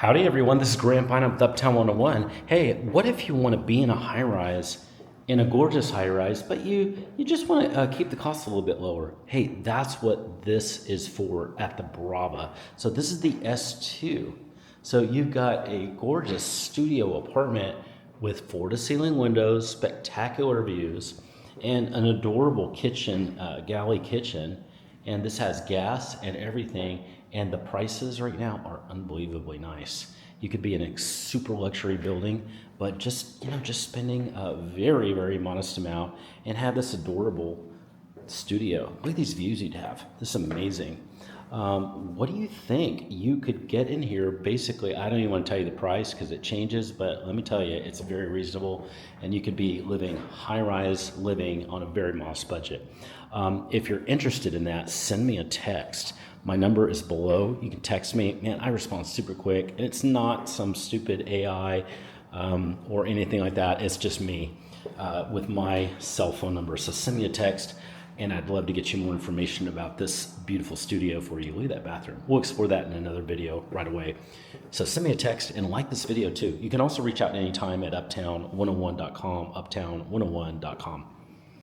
Howdy, everyone. This is Grant Pine with Uptown 101. Hey, what if you want to be in a high rise, in a gorgeous high rise, but you just want to keep the cost a little bit lower? Hey, that's what this is for at the Brava. So this is the S2. So you've got a gorgeous studio apartment with floor-to-ceiling windows, spectacular views, and an adorable kitchen, galley kitchen. And this has gas and everything. And the prices right now are unbelievably nice. You could be in a super luxury building, but just spending a very, very modest amount and have this adorable studio. Look at these views you'd have. This is amazing. What do you think you could get in here? Basically, I don't even want to tell you the price because it changes, but let me tell you, it's very reasonable, and you could be living high-rise living on a very modest budget. If you're interested in that, send me a text. My number is below. You can text me. Man, I respond super quick, and it's not some stupid AI or anything like that. It's just me with my cell phone number. So send me a text, and I'd love to get you more information about this beautiful studio for you. Look at that bathroom. We'll explore that in another video right away. So send me a text and like this video too. You can also reach out anytime at uptown101.com, uptown101.com.